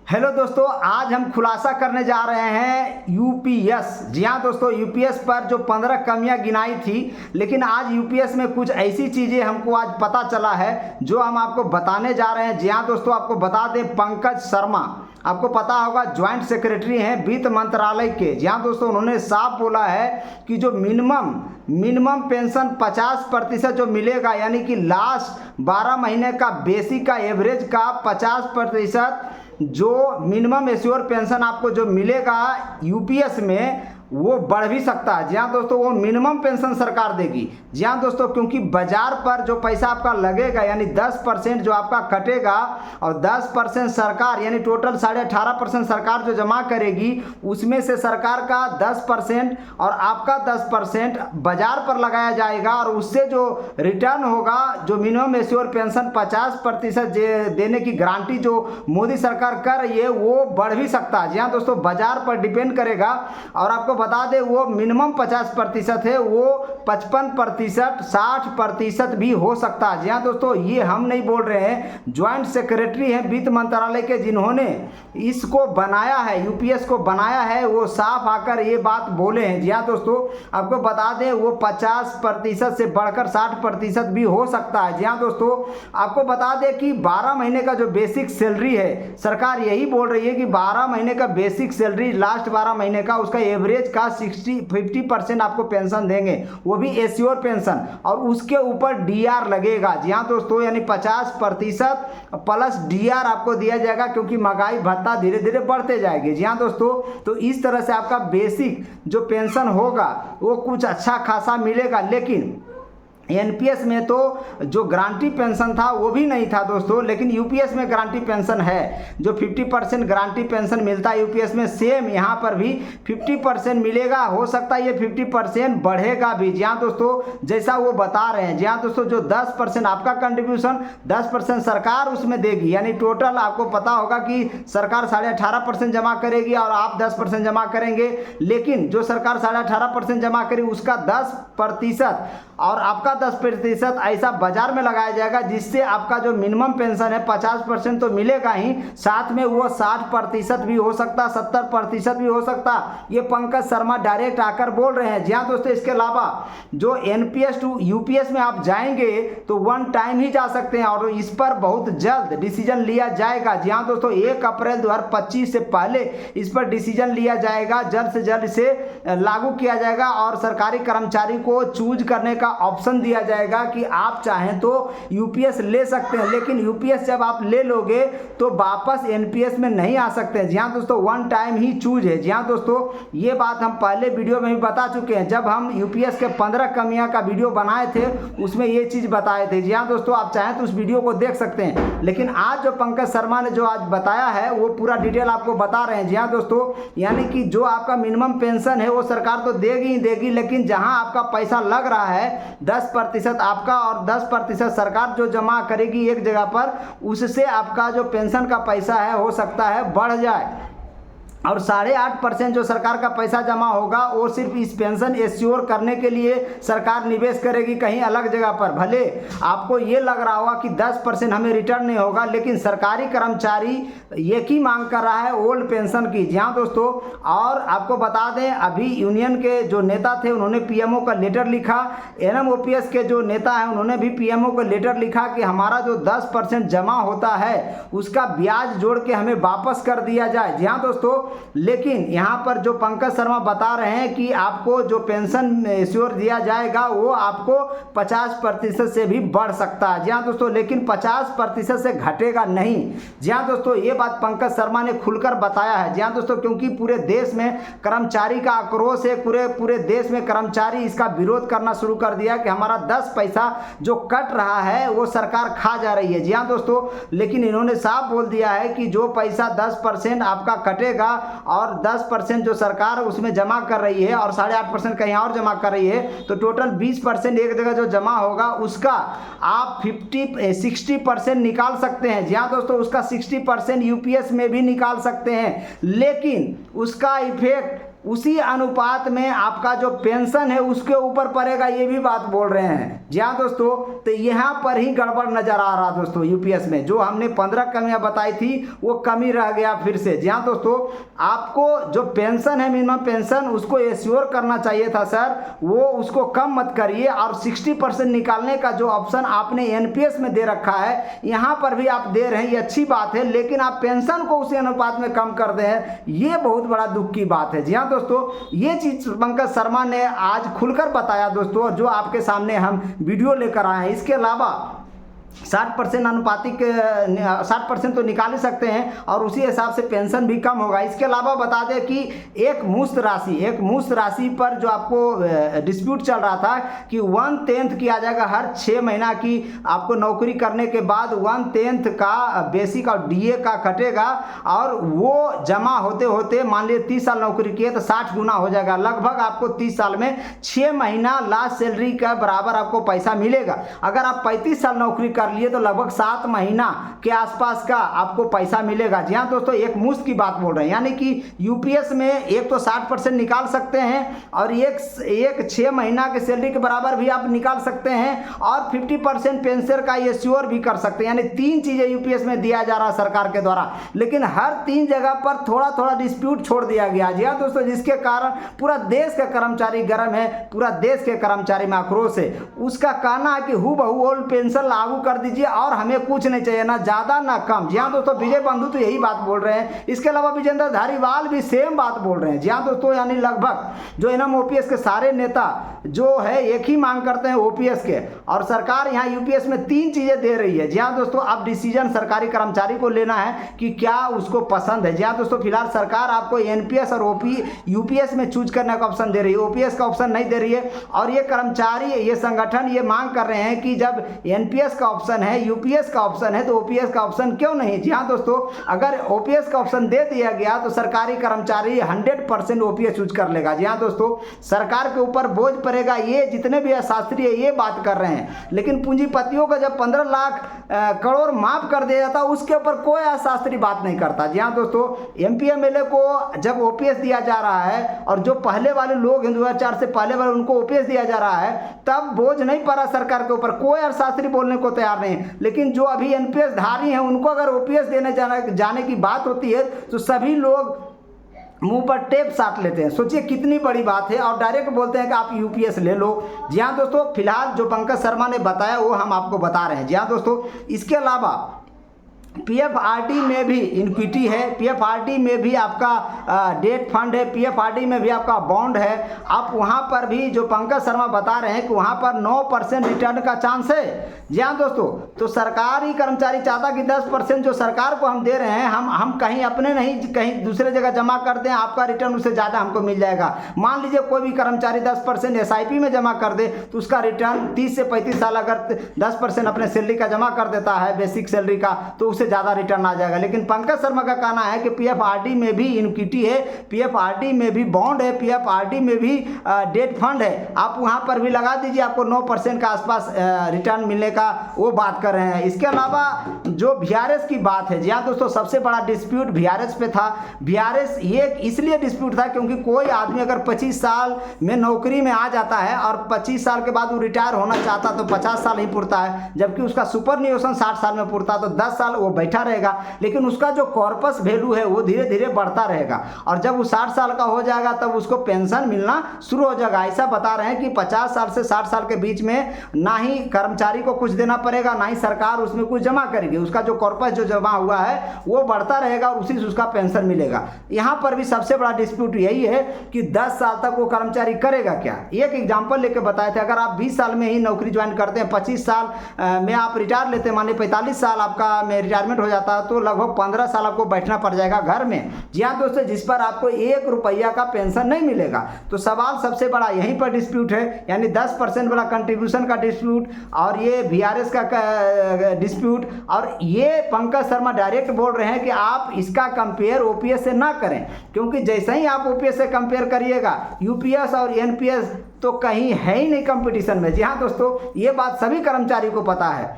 Hello दोस्तों, आज हम खुलासा करने जा रहे हैं यूपीएस। जी हाँ दोस्तों, यूपीएस पर जो 15 कमियां गिनाई थी, लेकिन आज यूपीएस में कुछ ऐसी चीज़ें हमको आज पता चला है जो हम आपको बताने जा रहे हैं। जी हाँ दोस्तों, आपको बता दें, पंकज शर्मा आपको पता होगा ज्वाइंट सेक्रेटरी हैं वित्त मंत्रालय के। जी हाँ दोस्तों, उन्होंने साफ बोला है कि जो मिनिमम पेंशन 50% जो मिलेगा, यानी कि लास्ट 12 महीने का बेसिक का एवरेज का 50% जो मिनिमम एश्योर पेंशन आपको जो मिलेगा यूपीएस में, वो बढ़ भी सकता है। जी हाँ दोस्तों, वो मिनिमम पेंशन सरकार देगी। जी हाँ दोस्तों, क्योंकि बाजार पर जो पैसा आपका लगेगा, यानी 10% जो आपका कटेगा और 10% सरकार, यानी टोटल 18.5% सरकार जो जमा करेगी, उसमें से सरकार का 10% और आपका 10% बाजार पर लगाया जाएगा और उससे जो रिटर्न होगा, जो मिनिमम एश्योर पेंशन 50% देने की गारंटी जो मोदी सरकार कर रही है, वो बढ़ भी सकता है। जी हाँ दोस्तों, बाजार पर डिपेंड करेगा। और आपको बता दें, वो मिनिमम 50% है, वो 55%, 60% भी हो सकता है। जी हाँ दोस्तों, ये हम नहीं बोल रहे हैं, ज्वाइंट सेक्रेटरी हैं वित्त मंत्रालय के जिन्होंने इसको बनाया है, यूपीएस को बनाया है, वो साफ आकर ये बात बोले हैं। जी हाँ दोस्तों, आपको बता दें, वो 50% से बढ़कर 60% भी हो सकता है। जी हाँ दोस्तों, आपको बता दें कि 12 महीने का जो बेसिक सैलरी है, सरकार यही बोल रही है कि 12 महीने का बेसिक सैलरी, लास्ट 12 महीने का उसका एवरेज का 50% आपको पेंशन देंगे, वो भी एश्योर पेंशन, और उसके ऊपर डीआर लगेगा। जी हाँ दोस्तों, यानी 50% प्लस डीआर आपको दिया जाएगा, क्योंकि महंगाई भत्ता धीरे धीरे बढ़ते जाएगी। जी हाँ दोस्तों, तो इस तरह से आपका बेसिक जो पेंशन होगा वो कुछ अच्छा खासा मिलेगा। लेकिन एनपीएस में तो जो गारंटी पेंशन था वो भी नहीं था दोस्तों, लेकिन यूपीएस में गारंटी पेंशन है। जो 50% गारंटी पेंशन मिलता है यूपीएस में, सेम यहाँ पर भी 50% मिलेगा। हो सकता है ये 50% बढ़ेगा भी। जी हाँ दोस्तों, जैसा वो बता रहे हैं। जी हाँ दोस्तों, जो 10% आपका कंट्रीब्यूशन, 10% सरकार उसमें देगी, यानी टोटल आपको पता होगा कि सरकार 18.5% जमा करेगी और आप 10% जमा करेंगे। लेकिन जो सरकार 18.5% जमा करेगी, उसका 10% और आपका 10% ऐसा बाजार में लगाया जाएगा, जिससे आपका जो मिनिमम पेंशन है 50% तो मिलेगा ही, साथ में वो 60% भी हो सकता, 70% भी हो सकता। ये पंकज शर्मा डायरेक्ट आकर बोल रहे हैं। जी हाँ दोस्तों, इसके अलावा जो एनपीएस टू यूपीएस में आप जाएंगे तो वन टाइम ही जा सकते हैं और इस पर बहुत जल्द डिसीजन लिया जाएगा। जी हाँ दोस्तों, 1 अप्रैल 2025 से पहले इस पर डिसीजन लिया जाएगा, जल्द से जल्द इसे लागू किया जाएगा और सरकारी कर्मचारी को चूज करने का ऑप्शन दिया जाएगा कि आप चाहें तो यूपीएस ले सकते हैं, लेकिन यूपीएस जब आप ले लोगे तो वापस एनपीएस में नहीं आ सकते हैं। जी हाँ दोस्तों, वन टाइम ही चूज है। जी हाँ दोस्तों, ये बात हम पहले वीडियो में भी बता चुके हैं, जब हम यूपीएस के 15 कमियां का वीडियो बनाए थे, उसमें ये चीज़ बताए थे। जी हाँ दोस्तों, आप चाहें तो उस वीडियो को देख सकते हैं। लेकिन आज जो पंकज शर्मा ने जो आज बताया है, वो पूरा डिटेल आपको बता रहे हैं। जी हाँ दोस्तों, यानी कि जो आपका मिनिमम पेंशन है वो सरकार तो देगी ही देगी, लेकिन जहाँ आपका पैसा लग रहा है 10% आपका और 10% सरकार जो जमा करेगी एक जगह पर, उससे आपका जो पेंशन का पैसा है हो सकता है बढ़ जाए। और 8.5% जो सरकार का पैसा जमा होगा वो सिर्फ इस पेंशन एश्योर करने के लिए सरकार निवेश करेगी कहीं अलग जगह पर। भले आपको ये लग रहा होगा कि 10% हमें रिटर्न नहीं होगा, लेकिन सरकारी कर्मचारी एक ही मांग कर रहा है, ओल्ड पेंशन की। जी हाँ दोस्तों, और आपको बता दें, अभी यूनियन के जो नेता थे उन्होंने पीएमओ का लेटर लिखा, एनएमओपीएस के जो नेता हैं उन्होंने भी पीएमओ को लेटर लिखा कि हमारा जो 10% जमा होता है उसका ब्याज जोड़ के हमें वापस कर दिया जाए। जी हाँ दोस्तों, लेकिन यहाँ पर जो पंकज शर्मा बता रहे हैं कि आपको जो पेंशन एश्योर दिया जाएगा वो आपको 50% से भी बढ़ सकता है। जी हाँ दोस्तों, लेकिन 50% से घटेगा नहीं। जी हाँ दोस्तों, ये बात पंकज शर्मा ने खुलकर बताया है। जी हाँ दोस्तों, क्योंकि पूरे देश में कर्मचारी का आक्रोश है, पूरे देश में कर्मचारी इसका विरोध करना शुरू कर दिया कि हमारा 10 पैसा जो कट रहा है वो सरकार खा जा रही है। जी हाँ दोस्तों, लेकिन इन्होंने साफ बोल दिया है कि जो पैसा 10% आपका कटेगा और 10% जो सरकार उसमें जमा कर रही है और 8.5% कहीं और जमा कर रही है, तो टोटल 20% एक जगह जो जमा होगा उसका आप 60% निकाल सकते हैं। जी हाँ दोस्तों, उसका 60% यूपीएस में भी निकाल सकते हैं, लेकिन उसका इफेक्ट उसी अनुपात में आपका जो पेंशन है उसके ऊपर पड़ेगा, ये भी बात बोल रहे हैं। जी हाँ दोस्तों, तो यहाँ पर ही गड़बड़ नजर आ रहा दोस्तों। यूपीएस में जो हमने 15 कमियां बताई थी वो कमी रह गया फिर से। जी हाँ दोस्तों, आपको जो पेंशन है मिनिमम पेंशन उसको एश्योर करना चाहिए था सर, वो उसको कम मत करिए। और 60% निकालने का जो ऑप्शन आपने एनपीएस में दे रखा है यहाँ पर भी आप दे रहे हैं, ये अच्छी बात है, लेकिन आप पेंशन को उसी अनुपात में कम कर दे हैं, ये बहुत बड़ा दुख की बात है। जी हाँ दोस्तों, ये चीज पंकज शर्मा ने आज खुलकर बताया दोस्तों, और जो आपके सामने हम वीडियो लेकर आए हैं। इसके अलावा 60% अनुपातिक 60% तो निकाल ही सकते हैं और उसी हिसाब से पेंशन भी कम होगा। इसके अलावा बता दें कि एक मुश्त राशि पर जो आपको डिस्प्यूट चल रहा था कि 1/10 किया जाएगा हर 6 महीना की आपको नौकरी करने के बाद 1/10 का बेसिक और डीए का कटेगा, और वो जमा होते होते मान लीजिए 30 साल नौकरी किए तो 60 गुना हो जाएगा। लगभग आपको 30 साल में 6 महीना लास्ट सैलरी का बराबर आपको पैसा मिलेगा। अगर आप 35 साल नौकरी कर लिए तो लगभग 7 महीना के आसपास का आपको पैसा मिलेगा। जी हाँ दोस्तों, एक मुश्त की बात बोल रहे हैं, यानी कि यूपीएस में एक तो 60% निकाल सकते हैं और एक 6 महीना के सैलरी के बराबर भी आप निकाल सकते हैं, और 50% पेंशन का ये श्योर भी कर सकते हैं। यानी 3 चीजें यूपीएस में दिया जा रहा है सरकार के द्वारा, लेकिन हर 3 जगह पर थोड़ा थोड़ा डिस्प्यूट छोड़ दिया गया। जी हाँ दोस्तों, जिसके कारण पूरा देश का कर्मचारी गर्म है, पूरा देश के कर्मचारी में आक्रोश है। उसका कहना है कि हूबहू ओल्ड पेंशन लागू कर दीजिए और हमें कुछ नहीं चाहिए, ना ज्यादा ना कम। जी हाँ दोस्तों, विजय बंधु तो यही बात बोल रहे हैं। इसके अलावा विजेंद्र धारीवाल भी सेम बात बोल रहे हैं। जी हाँ दोस्तों, यानी लगभग जो इनम ओपीएस के सारे नेता जो है एक ही मांग करते हैं ओपीएस के, और सरकार यहाँ यूपीएस में 3 चीजें दे रही है। जी हाँ दोस्तों, अब डिसीजन सरकारी कर्मचारी को लेना है कि क्या उसको पसंद है। जी हाँ दोस्तों, फिलहाल सरकार आपको एनपीएस और यूपीएस में चूज करने का ऑप्शन दे रही है, ओपीएस का ऑप्शन नहीं दे रही है। और ये कर्मचारी, ये संगठन ये मांग कर रहे हैं कि जब एनपीएस का ऑप्शन है, यूपीएस का ऑप्शन है, तो ओपीएस का ऑप्शन क्यों नहीं। जी हाँ दोस्तों, अगर ओपीएस का ऑप्शन दे दिया गया तो सरकारी कर्मचारी 100% ओपीएस चूज कर लेगा। जी हाँ दोस्तों, सरकार के ऊपर बोझ पड़ेगा, ये जितने भी अशास्त्री है ये बात कर रहे हैं, लेकिन पूंजीपतियों का जब 15 लाख करोड़ माफ कर दिया जाता उसके ऊपर कोई अशास्त्री बात नहीं करता। जी हाँ दोस्तों, एमपी एमएलए को जब ओपीएस दिया जा रहा है और जो पहले वाले लोग 2004 से पहले वाले उनको ओपीएस दिया जा रहा है, तब बोझ नहीं पड़ा सरकार के ऊपर, कोई अर्थशास्त्री बोलने को तैयार नहीं। लेकिन जो अभी एनपीएस धारी हैं उनको अगर ओपीएस देने जाने की बात होती है तो सभी लोग मुंह पर टेप साट लेते हैं। सोचिए कितनी बड़ी बात है, और डायरेक्ट बोलते हैं कि आप यूपीएस ले लो। जी हाँ दोस्तों, फिलहाल जो पंकज शर्मा ने बताया वो हम आपको बता रहे हैं। जी हाँ दोस्तों, इसके अलावा पीएफआरडी में भी इक्विटी है, पीएफआरडी में भी आपका डेट फंड है, पीएफआरडी में भी आपका बॉन्ड है। आप वहां पर भी जो पंकज शर्मा बता रहे हैं कि वहां पर 9% रिटर्न का चांस है। जी हाँ दोस्तों, तो सरकारी कर्मचारी चाहता कि 10% जो सरकार को हम दे रहे हैं, हम कहीं अपने नहीं कहीं दूसरे जगह जमा कर दें, आपका रिटर्न उससे ज़्यादा हमको मिल जाएगा। मान लीजिए कोई भी कर्मचारी 10% एसआईपी में जमा कर दे तो उसका रिटर्न 30 से 35 साल अगर 10% अपने सैलरी का जमा कर देता है, बेसिक सैलरी का, तो उससे ज़्यादा रिटर्न आ जाएगा। लेकिन पंकज शर्मा का कहना है कि पीएफआरडी में भी इक्विटी है, पीएफआरडी में भी बॉन्ड है, पीएफआरडी में भी डेट फंड है, आप वहां पर भी लगा दीजिए, आपको 9% का आसपास रिटर्न मिलने का वो बात कर रहे हैं। इसके अलावा जो वीआरएस की बात है, जी हाँ दोस्तों, सबसे बड़ा डिस्प्यूट वीआरएस पे था। वीआरएस ये इसलिए डिस्प्यूट था क्योंकि कोई आदमी अगर 25 साल में नौकरी में आ जाता है और 25 साल के बाद वो रिटायर होना चाहता तो 50 साल ही पुरता है, जबकि उसका सुपर न्यूएशन 60 साल में पुरता तो 10 साल वो बैठा रहेगा, लेकिन उसका जो कॉर्पस वैल्यू है वो धीरे धीरे बढ़ता रहेगा, और जब वो 60 साल का हो जाएगा तब उसको पेंशन मिलना शुरू हो जाएगा। ऐसा बता रहे हैं कि 50 साल से 60 साल के बीच में ना ही कर्मचारी को कुछ देना पड़ेगा, ना ही सरकार उसमें कुछ जमा करेगी, उसका जो कॉर्पस जो जमा हुआ है वो बढ़ता रहेगा और उसी से उसका पेंशन मिलेगा। यहाँ पर भी सबसे बड़ा डिस्प्यूट यही है कि 10 साल तक वो कर्मचारी करेगा क्या। एक एग्जाम्पल लेके बताए थे, अगर आप 20 साल में ही नौकरी ज्वाइन करते हैं, 25 साल में आप रिटायर लेते हैं, मान ली 45 साल आपका में रिटायरमेंट हो जाता है, तो लगभग 15 साल आपको बैठना पड़ जाएगा घर में। जी हाँ दोस्तों, जिस पर आपको 1 रुपया का पेंशन नहीं मिलेगा। तो सवाल सबसे बड़ा यहीं पर डिस्प्यूट है, यानी 10% वाला कंट्रीब्यूशन का डिस्प्यूट और ये वीआरएस का डिस्प्यूट। और ये पंकज शर्मा डायरेक्ट बोल रहे हैं कि आप इसका कंपेयर ओपीएस से ना करें, क्योंकि जैसे ही आप ओपीएस से कंपेयर करिएगा, यूपीएस और एनपीएस तो कहीं है ही नहीं कंपटीशन में। जी हाँ दोस्तों, ये बात सभी कर्मचारी को पता है।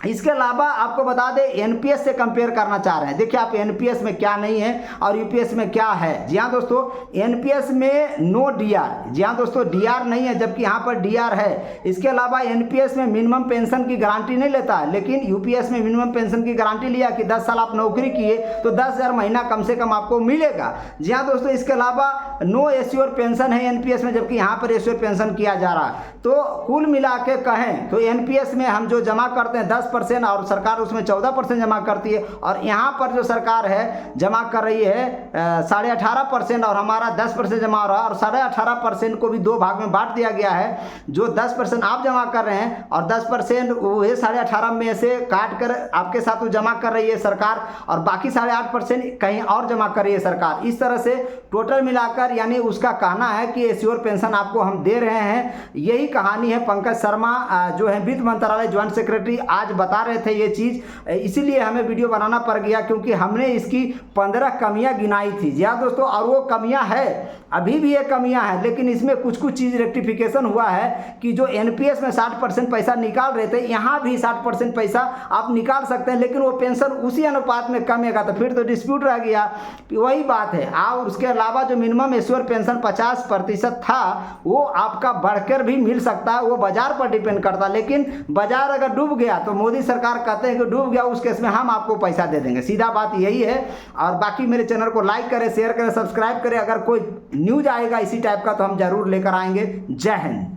इसके अलावा आपको बता दें एनपीएस से कंपेयर करना चाह रहे हैं। देखिए आप एनपीएस में क्या नहीं है और यूपीएस में क्या है। जी हाँ दोस्तों, एनपीएस में नो डीआर, जी हाँ दोस्तों डीआर नहीं है, जबकि यहाँ पर डीआर है। इसके अलावा एनपीएस में मिनिमम पेंशन की गारंटी नहीं लेता है, लेकिन यूपीएस में मिनिमम पेंशन की गारंटी लिया कि 10 साल आप नौकरी किए तो 10,000 महीना कम से कम आपको मिलेगा। जी हाँ दोस्तों, इसके अलावा नो एश्योर पेंशन है एनपीएस में, जबकि यहाँ पर एश्योर पेंशन किया जा रहा है। तो कुल मिला के कहें तो एनपीएस में हम जो जमा करते हैं 10% और सरकार उसमें 14% जमा करती है, और यहाँ पर जो सरकार है जमा कर रही है 18.5% और हमारा 10% जमा हो रहा है, और 18.5% को भी दो भाग में बांट दिया गया है। जो 10% आप जमा कर रहे हैं और 10% वो 18.5 में से काट कर आपके साथ वो जमा कर रही है सरकार, और बाकी 8.5% कहीं और जमा कर रही है सरकार। इस तरह से टोटल मिलाकर यानी उसका कहना है कि एश्योर पेंशन आपको हम दे रहे हैं। यही कहानी है। पंकज शर्मा जो है वित्त मंत्रालय ज्वाइंट सेक्रेटरी आज बता रहे थे ये चीज़, इसीलिए हमें वीडियो बनाना पड़ गया क्योंकि हमने इसकी 15 कमियां गिनाई थी। जी हाँ दोस्तों, और वो कमियां है, अभी भी ये कमियां हैं, लेकिन इसमें कुछ कुछ चीज़ रेक्टिफिकेशन हुआ है कि जो एनपीएस में 60% पैसा निकाल रहे थे, यहाँ भी 60% पैसा आप निकाल सकते हैं, लेकिन वो पेंशन उसी अनुपात में कमेगा, तो फिर तो डिस्प्यूट रह गया। वही बात है। और उसके अलावा जो मिनिमम एश्योर पेंशन 50% था वो आपका बढ़कर भी मिल सकता है, वो बाजार पर डिपेंड करता है। लेकिन बाजार अगर डूब गया तो मोदी सरकार कहते हैं कि डूब गया, उस केस में हम आपको पैसा दे देंगे। सीधा बात यही है। और बाकी मेरे चैनल को लाइक करें, शेयर करें, सब्सक्राइब करें। अगर कोई न्यूज़ आएगा इसी टाइप का तो हम जरूर लेकर आएंगे। जय हिंद।